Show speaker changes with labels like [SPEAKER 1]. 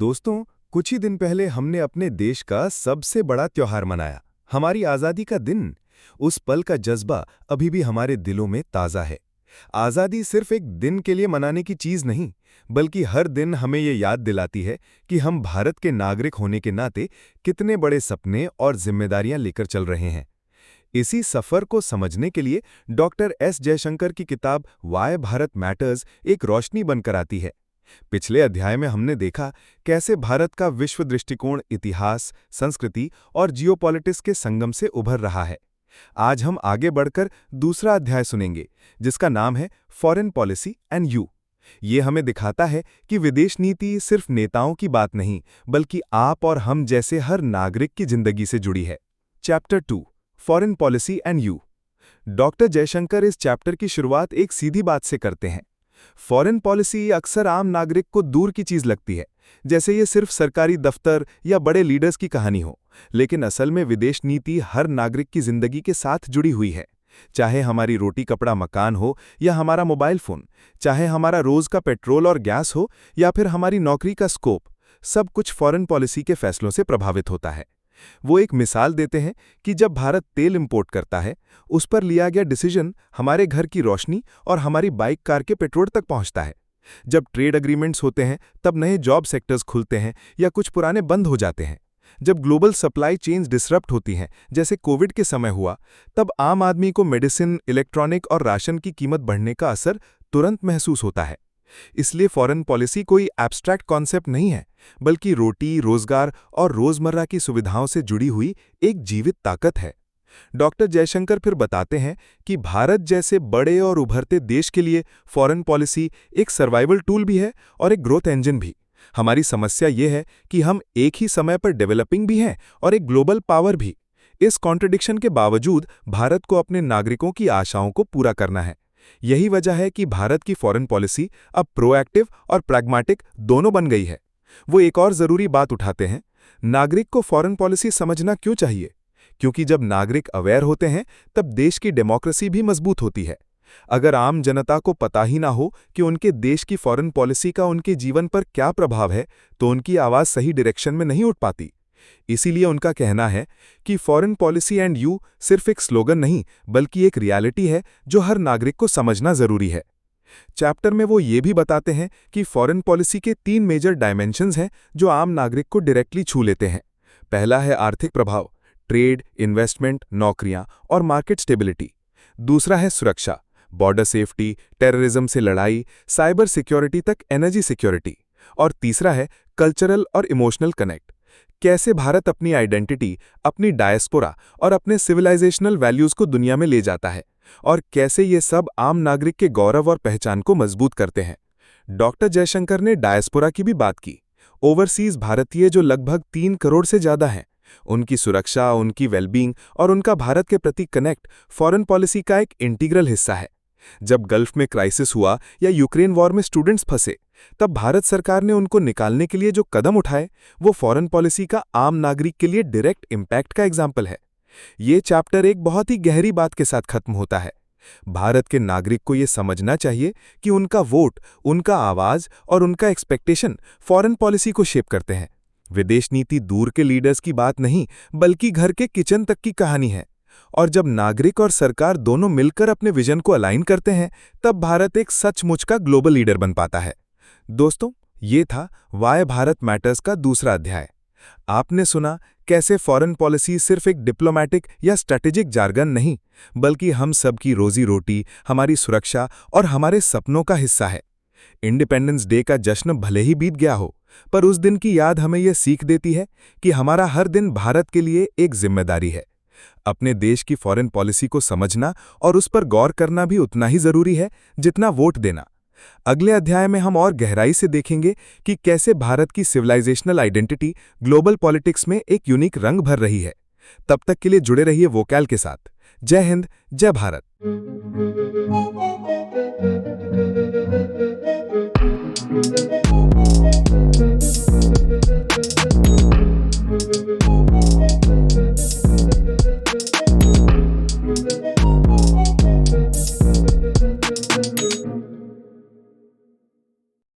[SPEAKER 1] दोस्तों, कुछ ही दिन पहले हमने अपने देश का सबसे बड़ा त्योहार मनाया, हमारी आज़ादी का दिन। उस पल का जज्बा अभी भी हमारे दिलों में ताज़ा है। आज़ादी सिर्फ एक दिन के लिए मनाने की चीज़ नहीं, बल्कि हर दिन हमें ये याद दिलाती है कि हम भारत के नागरिक होने के नाते कितने बड़े सपने और जिम्मेदारियां लेकर चल रहे हैं। इसी सफ़र को समझने के लिए डॉक्टर एस जयशंकर की किताब वाई भारत मैटर्स एक रोशनी बनकर आती है। पिछले अध्याय में हमने देखा कैसे भारत का विश्व दृष्टिकोण इतिहास, संस्कृति और जियोपॉलिटिक्स के संगम से उभर रहा है। आज हम आगे बढ़कर दूसरा अध्याय सुनेंगे, जिसका नाम है फॉरेन पॉलिसी एंड यू। ये हमें दिखाता है कि विदेश नीति सिर्फ नेताओं की बात नहीं, बल्कि आप और हम जैसे हर नागरिक की जिंदगी से जुड़ी है। Chapter 2, foreign policy and you. Doctor Jaishankar इस चैप्टर की शुरुआत एक सीधी बात से करते हैं। फॉरेन पॉलिसी अक्सर आम नागरिक को दूर की चीज लगती है, जैसे ये सिर्फ सरकारी दफ्तर या बड़े लीडर्स की कहानी हो। लेकिन असल में विदेश नीति हर नागरिक की जिंदगी के साथ जुड़ी हुई है। चाहे हमारी रोटी कपड़ा मकान हो या हमारा मोबाइल फोन, चाहे हमारा रोज का पेट्रोल और गैस हो या फिर हमारी नौकरी का स्कोप, सब कुछ फॉरेन पॉलिसी के फैसलों से प्रभावित होता है। वो एक मिसाल देते हैं कि जब भारत तेल इंपोर्ट करता है, उस पर लिया गया डिसीजन हमारे घर की रोशनी और हमारी बाइक कार के पेट्रोल तक पहुंचता है। जब ट्रेड एग्रीमेंट्स होते हैं, तब नए जॉब सेक्टर्स खुलते हैं या कुछ पुराने बंद हो जाते हैं। जब ग्लोबल सप्लाई चेन्स डिसरप्ट होती हैं, जैसे कोविड के समय हुआ, तब आम आदमी को मेडिसिन, इलेक्ट्रॉनिक और राशन की कीमत बढ़ने का असर तुरंत महसूस होता है। इसलिए फॉरेन पॉलिसी कोई एब्स्ट्रैक्ट कॉन्सेप्ट नहीं है, बल्कि रोटी, रोजगार और रोजमर्रा की सुविधाओं से जुड़ी हुई एक जीवित ताकत है। डॉक्टर जयशंकर फिर बताते हैं कि भारत जैसे बड़े और उभरते देश के लिए फॉरेन पॉलिसी एक सर्वाइवल टूल भी है और एक ग्रोथ इंजन भी। हमारी समस्या ये है कि हम एक ही समय पर डेवलपिंग भी हैं और एक ग्लोबल पावर भी। इस कॉन्ट्रडिक्शन के बावजूद भारत को अपने नागरिकों की आशाओं को पूरा करना है। यही वजह है कि भारत की फॉरेन पॉलिसी अब प्रोएक्टिव और प्रैग्मैटिक दोनों बन गई है। वो एक और जरूरी बात उठाते हैं, नागरिक को फॉरेन पॉलिसी समझना क्यों चाहिए? क्योंकि जब नागरिक अवेयर होते हैं, तब देश की डेमोक्रेसी भी मजबूत होती है। अगर आम जनता को पता ही ना हो कि उनके देश की फॉरेन पॉलिसी का उनके जीवन पर क्या प्रभाव है, तो उनकी आवाज सही डायरेक्शन में नहीं उठ पाती। इसीलिए उनका कहना है कि फॉरेन पॉलिसी एंड यू सिर्फ एक स्लोगन नहीं, बल्कि एक रियलिटी है जो हर नागरिक को समझना जरूरी है। चैप्टर में वो ये भी बताते हैं कि फॉरेन पॉलिसी के 3 मेजर डायमेंशंस हैं जो आम नागरिक को डायरेक्टली छू लेते हैं। पहला है आर्थिक प्रभाव, ट्रेड, इन्वेस्टमेंट, नौकरियां और मार्केट स्टेबिलिटी। दूसरा है सुरक्षा, बॉर्डर सेफ्टी, टेररिज्म से लड़ाई, साइबर सिक्योरिटी तक एनर्जी सिक्योरिटी। और तीसरा है कल्चरल और इमोशनल कनेक्ट, कैसे भारत अपनी आइडेंटिटी, अपनी डायस्पोरा और अपने सिविलाइजेशनल वैल्यूज को दुनिया में ले जाता है, और कैसे ये सब आम नागरिक के गौरव और पहचान को मजबूत करते हैं। डॉक्टर जयशंकर ने डायस्पोरा की भी बात की। ओवरसीज भारतीय जो लगभग 3 करोड़ से ज्यादा हैं, उनकी सुरक्षा, उनकी वेलबींग और उनका भारत के प्रति कनेक्ट फॉरेन पॉलिसी का एक इंटीग्रल हिस्सा है। जब गल्फ में क्राइसिस हुआ या यूक्रेन वॉर में स्टूडेंट्स फंसे, तब भारत सरकार ने उनको निकालने के लिए जो कदम उठाए, वो फॉरेन पॉलिसी का आम नागरिक के लिए डायरेक्ट इम्पैक्ट का एग्जाम्पल है। ये चैप्टर एक बहुत ही गहरी बात के साथ खत्म होता है। भारत के नागरिक को ये समझना चाहिए कि उनका वोट, उनका आवाज और उनका एक्सपेक्टेशन फॉरेन पॉलिसी को शेप करते हैं। विदेश नीति दूर के लीडर्स की बात नहीं, बल्कि घर के किचन तक की कहानी है। और जब नागरिक और सरकार दोनों मिलकर अपने विजन को अलाइन करते हैं, तब भारत एक सचमुच का ग्लोबल लीडर बन पाता है। दोस्तों, ये था वाई भारत मैटर्स का दूसरा अध्याय। आपने सुना कैसे फॉरेन पॉलिसी सिर्फ एक डिप्लोमैटिक या स्ट्रैटेजिक जार्गन नहीं, बल्कि हम सबकी रोजी रोटी, हमारी सुरक्षा और हमारे सपनों का हिस्सा है। इंडिपेंडेंस डे का जश्न भले ही बीत गया हो, पर उस दिन की याद हमें यह सीख देती है कि हमारा हर दिन भारत के लिए एक जिम्मेदारी है। अपने देश की फॉरेन पॉलिसी को समझना और उस पर गौर करना भी उतना ही जरूरी है जितना वोट देना। अगले अध्याय में हम और गहराई से देखेंगे कि कैसे भारत की सिविलाइजेशनल आइडेंटिटी ग्लोबल पॉलिटिक्स में एक यूनिक रंग भर रही है। तब तक के लिए जुड़े रहिए वोकैल के साथ। जय हिंद, जय भारत।